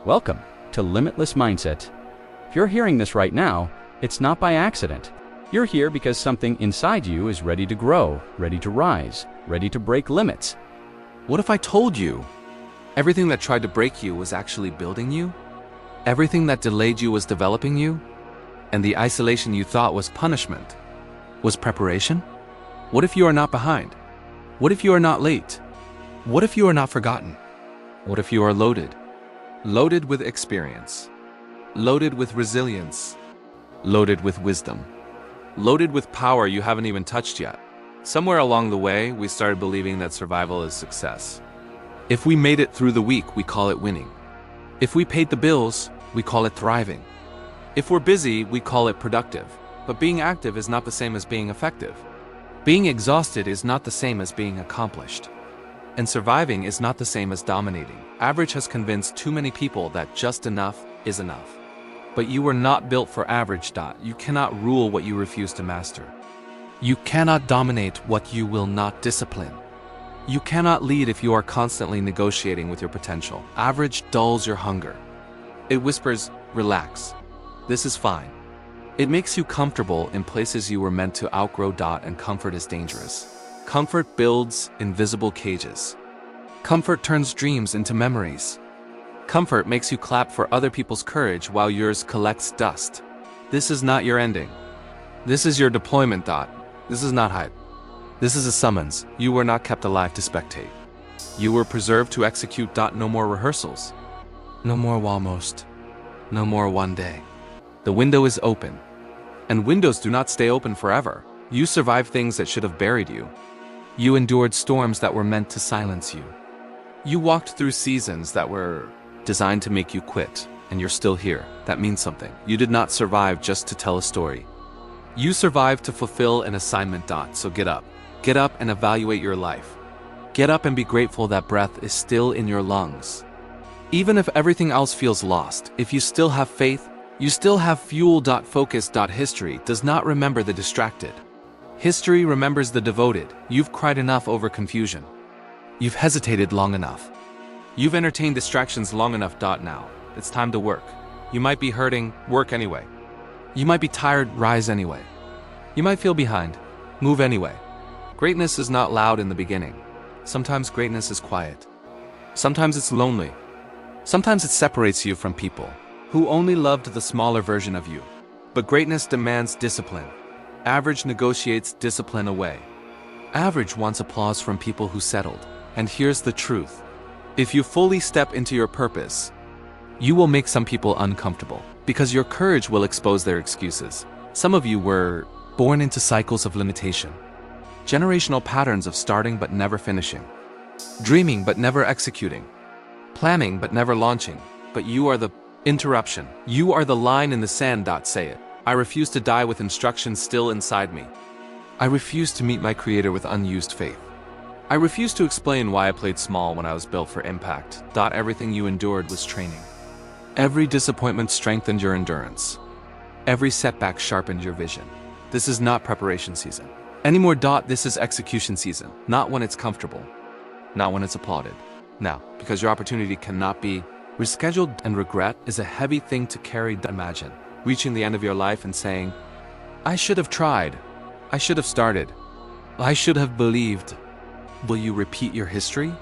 Welcome to Limitless Mindset. If you're hearing this right now, it's not by accident. You're here because something inside you is ready to grow, ready to rise, ready to break limits. What if I told you everything that tried to break you was actually building you? Everything that delayed you was developing you? And the isolation you thought was punishment was preparation? What if you are not behind? What if you are not late? What if you are not forgotten? What if you are loaded? Loaded with experience, loaded with resilience, loaded with wisdom, loaded with power you haven't even touched yet. Somewhere along the way, we started believing that survival is success. If we made it through the week, we call it winning. If we paid the bills, we call it thriving. If we're busy, we call it productive. But being active is not the same as being effective. Being exhausted is not the same as being accomplished. And surviving is not the same as dominating. Average has convinced too many people that just enough is enough. But you were not built for average. You cannot rule what you refuse to master. You cannot dominate what you will not discipline. You cannot lead if you are constantly negotiating with your potential. Average dulls your hunger. It whispers, relax. This is fine. It makes you comfortable in places you were meant to outgrow. And comfort is dangerous. Comfort builds invisible cages. Comfort turns dreams into memories. Comfort makes you clap for other people's courage while yours collects dust. This is not your ending. This is your deployment. This is not hype. This is a summons. You were not kept alive to spectate. You were preserved to execute. No more rehearsals. No more almost. No more one day. The window is open. And windows do not stay open forever. You survived things that should have buried you. You endured storms that were meant to silence you. You walked through seasons that were designed to make you quit, and you're still here. That means something. You did not survive just to tell a story. You survived to fulfill an assignment. So get up. Get up and evaluate your life. Get up and be grateful that breath is still in your lungs. Even if everything else feels lost, if you still have faith, you still have fuel. Focus. History does not remember the distracted. History remembers the devoted. You've cried enough over confusion. You've hesitated long enough. You've entertained distractions long enough. Now, it's time to work. You might be hurting, work anyway. You might be tired, rise anyway. You might feel behind, move anyway. Greatness is not loud in the beginning. Sometimes greatness is quiet. Sometimes it's lonely. Sometimes it separates you from people who only loved the smaller version of you. But greatness demands discipline. Average negotiates discipline away. Average wants applause from people who settled. And here's the truth. If you fully step into your purpose, you will make some people uncomfortable because your courage will expose their excuses. Some of you were born into cycles of limitation. Generational patterns of starting but never finishing. Dreaming but never executing. Planning but never launching. But you are the interruption. You are the line in the sand. Say it. I refuse to die with instructions still inside me. I refuse to meet my creator with unused faith. I refuse to explain why I played small when I was built for impact. Everything you endured was training. Every disappointment strengthened your endurance. Every setback sharpened your vision. This is not preparation season anymore. This is execution season. Not when it's comfortable. Not when it's applauded. Now, because your opportunity cannot be rescheduled, and regret is a heavy thing to carry. Imagine reaching the end of your life and saying, I should have tried. I should have started. I should have believed. Will you repeat your history?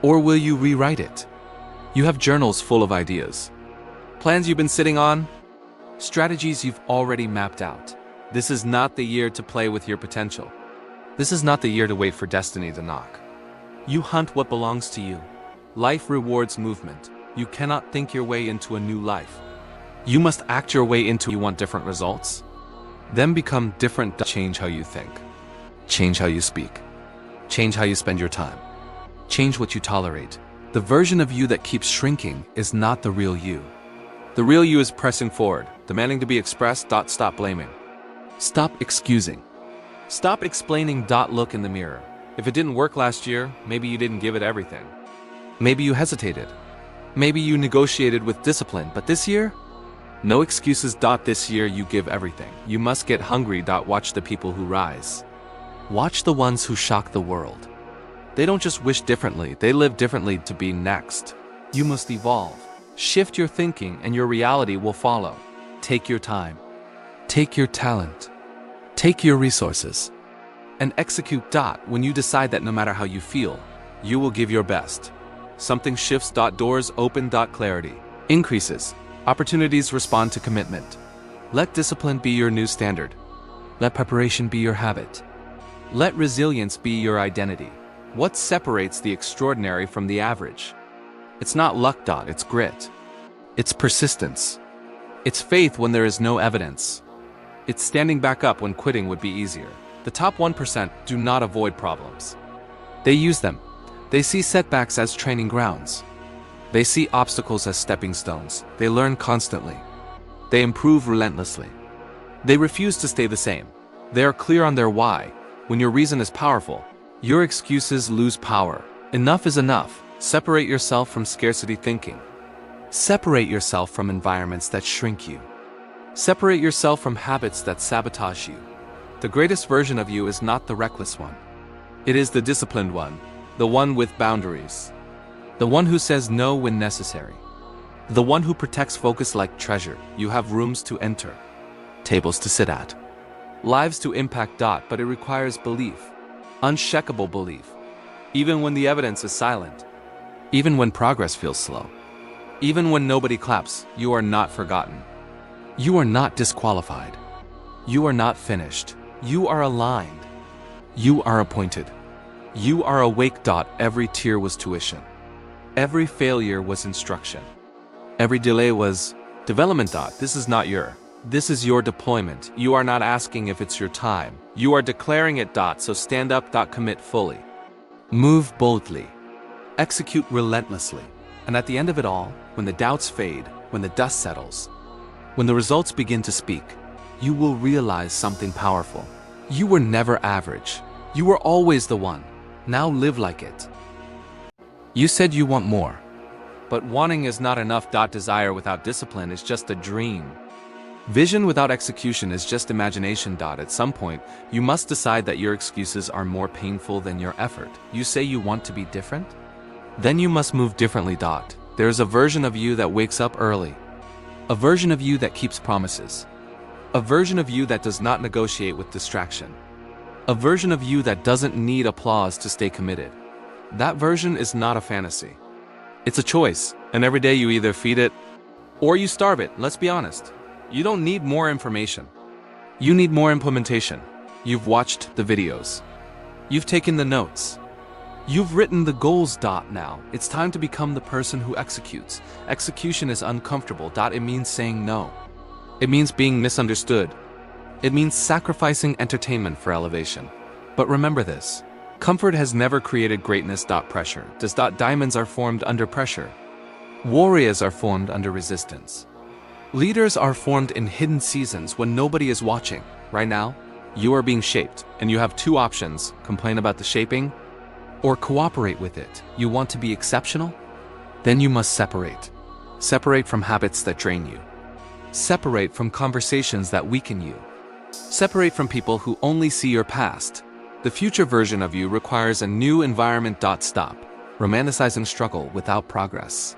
Or will you rewrite it? You have journals full of ideas. Plans you've been sitting on. Strategies you've already mapped out. This is not the year to play with your potential. This is not the year to wait for destiny to knock. You hunt what belongs to you. Life rewards movement. You cannot think your way into a new life. You must act your way into. You want different results? Then become different. Change how you think. Change how you speak. Change how you spend your time. Change what you tolerate. The version of you that keeps shrinking is not the real you. The real you is pressing forward, demanding to be expressed. Stop blaming. Stop excusing. Stop explaining. Look in the mirror. If it didn't work last year, maybe you didn't give it everything. Maybe you hesitated. Maybe you negotiated with discipline, but this year? No excuses. This year you give everything. You must get hungry. Watch the people who rise. Watch the ones who shock the world. They don't just wish differently, they live differently to be next. You must evolve. Shift your thinking and your reality will follow. Take your time. Take your talent. Take your resources. And execute. When you decide that no matter how you feel, you will give your best. Something shifts. Doors open. Clarity increases. Opportunities respond to commitment. Let discipline be your new standard. Let preparation be your habit. Let resilience be your identity. What separates the extraordinary from the average? It's not luck. It's grit. It's persistence. It's faith when there is no evidence. It's standing back up when quitting would be easier. The top 1% do not avoid problems. They use them. They see setbacks as training grounds. They see obstacles as stepping stones. They learn constantly. They improve relentlessly. They refuse to stay the same. They are clear on their why. When your reason is powerful, your excuses lose power. Enough is enough. Separate yourself from scarcity thinking. Separate yourself from environments that shrink you. Separate yourself from habits that sabotage you. The greatest version of you is not the reckless one. It is the disciplined one, the one with boundaries. The one who says no when necessary. The one who protects focus like treasure. You have rooms to enter, tables to sit at, lives to impact. But it requires belief, unshakable belief. Even when the evidence is silent, even when progress feels slow, even when nobody claps, you are not forgotten. You are not disqualified. You are not finished. You are aligned. You are appointed. You are awake. Every tear was tuition. Every failure was instruction. Every delay was development. This is your deployment. You are not asking if it's your time. You are declaring it. So stand up. Commit fully. Move boldly. Execute relentlessly. And at the end of it all, when the doubts fade, when the dust settles, when the results begin to speak, you will realize something powerful. You were never average. You were always the one. Now live like it. You said you want more. But wanting is not enough. Desire without discipline is just a dream. Vision without execution is just imagination. At some point, you must decide that your excuses are more painful than your effort. You say you want to be different? Then you must move differently. There is a version of you that wakes up early. A version of you that keeps promises. A version of you that does not negotiate with distraction. A version of you that doesn't need applause to stay committed. That version is not a fantasy. It's a choice, and every day you either feed it or you starve it. Let's be honest. You don't need more information. You need more implementation. You've watched the videos. You've taken the notes. You've written the goals. Now, it's time to become the person who executes. Execution is uncomfortable. It means saying no. It means being misunderstood. It means sacrificing entertainment for elevation. But remember this. Comfort has never created greatness. Pressure does. Diamonds are formed under pressure. Warriors are formed under resistance. Leaders are formed in hidden seasons when nobody is watching. Right now, you are being shaped, and you have two options: complain about the shaping or cooperate with it. You want to be exceptional? Then you must separate. Separate from habits that drain you. Separate from conversations that weaken you. Separate from people who only see your past. The future version of you requires a new environment. Stop romanticizing struggle without progress.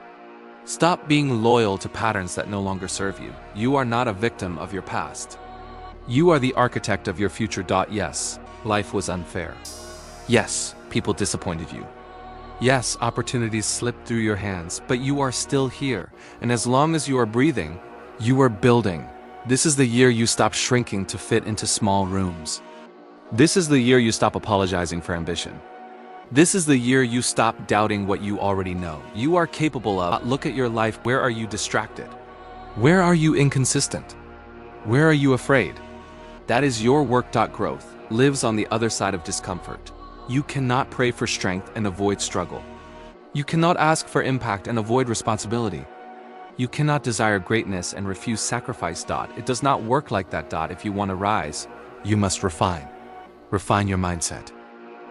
Stop being loyal to patterns that no longer serve you. You are not a victim of your past. You are the architect of your future. Yes, life was unfair. Yes, people disappointed you. Yes, opportunities slipped through your hands, but you are still here. And as long as you are breathing, you are building. This is the year you stop shrinking to fit into small rooms. This is the year you stop apologizing for ambition. This is the year you stop doubting what you already know. You are capable of. Look at your life. Where are you distracted? Where are you inconsistent? Where are you afraid? That is your work. Growth lives on the other side of discomfort. You cannot pray for strength and avoid struggle. You cannot ask for impact and avoid responsibility. You cannot desire greatness and refuse sacrifice. It does not work like that. If you want to rise, you must refine. Refine your mindset.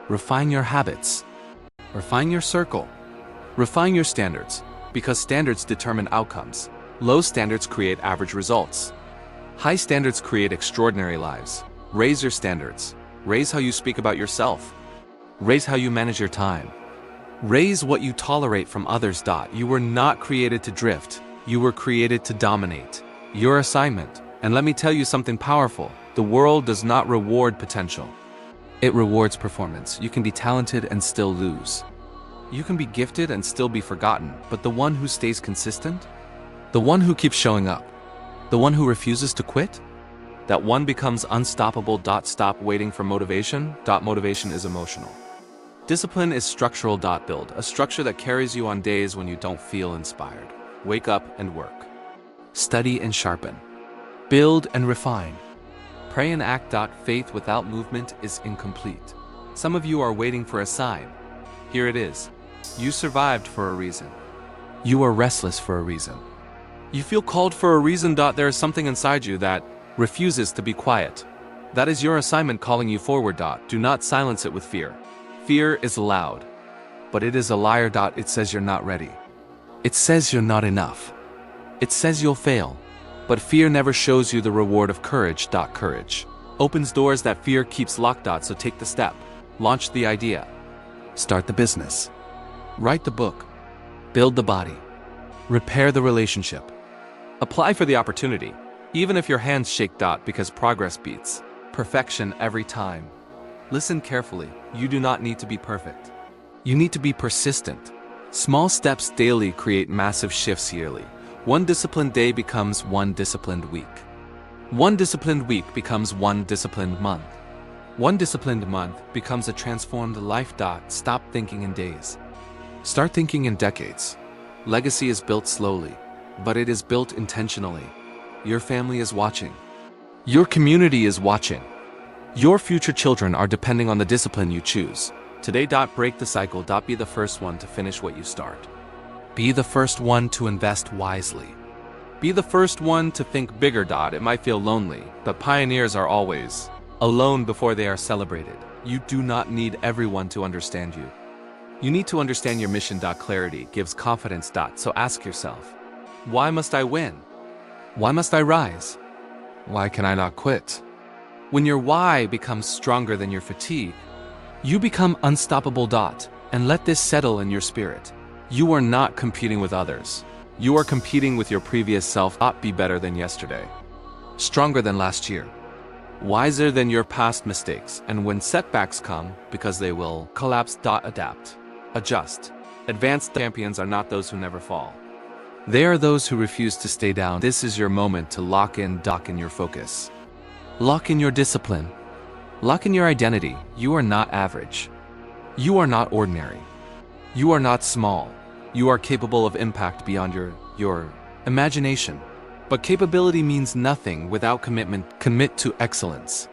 Refine your habits. Refine your circle. Refine your standards, because standards determine outcomes. Low standards create average results. High standards create extraordinary lives. Raise your standards. Raise how you speak about yourself. Raise how you manage your time. Raise what you tolerate from others. You were not created to drift. You were created to dominate. Your assignment, and let me tell you something powerful, the world does not reward potential. It rewards performance. You can be talented and still lose. You can be gifted and still be forgotten, but the one who stays consistent, the one who keeps showing up, the one who refuses to quit, that one becomes unstoppable. Stop waiting for motivation. Motivation is emotional. Discipline is structural. Build a structure that carries you on days when you don't feel inspired. Wake up and work. Study and sharpen. Build and refine. Pray and act. Faith without movement is incomplete. Some of you are waiting for a sign. Here it is. You survived for a reason. You are restless for a reason. You feel called for a reason. There is something inside you that refuses to be quiet. That is your assignment calling you forward. Do not silence it with fear. Fear is loud, but it is a liar. It says you're not ready. It says you're not enough. It says you'll fail. But fear never shows you the reward of courage. Courage opens doors that fear keeps locked. So take the step. Launch the idea. Start the business. Write the book. Build the body. Repair the relationship. Apply for the opportunity, even if your hands shake. Because progress beats perfection every time. Listen carefully. You do not need to be perfect. You need to be persistent. Small steps daily create massive shifts yearly. One disciplined day becomes one disciplined week. One disciplined week becomes one disciplined month. One disciplined month becomes a transformed life. Stop thinking in days. Start thinking in decades. Legacy is built slowly, but it is built intentionally. Your family is watching. Your community is watching. Your future children are depending on the discipline you choose. Today. Break the cycle. Be the first one to finish what you start. Be the first one to invest wisely. Be the first one to think bigger. It might feel lonely, but pioneers are always alone before they are celebrated. You do not need everyone to understand you. You need to understand your mission. Clarity gives confidence. So ask yourself, why must I win? Why must I rise? Why can I not quit? When your why becomes stronger than your fatigue, you become unstoppable. And let this settle in your spirit. You are not competing with others. You are competing with your previous self. Be better than yesterday. Stronger than last year. Wiser than your past mistakes. And when setbacks come, because they will collapse. Adapt. Adjust. Advanced champions are not those who never fall. They are those who refuse to stay down. This is your moment to lock in your focus. Lock in your discipline. Lock in your identity. You are not average. You are not ordinary. You are not small. You are capable of impact beyond your imagination. But capability means nothing without commitment. Commit to excellence.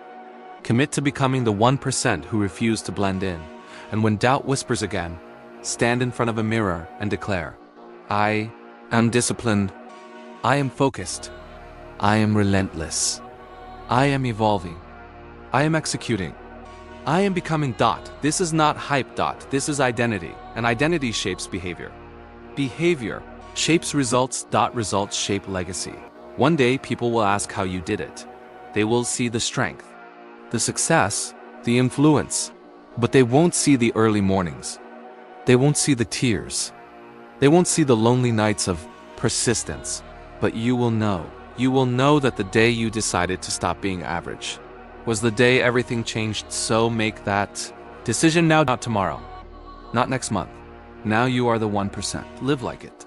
Commit to becoming the 1% who refuse to blend in. And when doubt whispers again, stand in front of a mirror and declare, I am disciplined. I am focused. I am relentless. I am evolving. I am executing. I am becoming. This is not hype. This is identity. And identity shapes behavior. Behavior shapes results. Results shape legacy. One day people will ask how you did it. They will see the strength, the success, the influence, but they won't see the early mornings. They won't see the tears. They won't see the lonely nights of persistence. But you will know. You will know that the day you decided to stop being average was the day everything changed. So make that decision now, not tomorrow, not next month. Now you are the 1%. Live like it.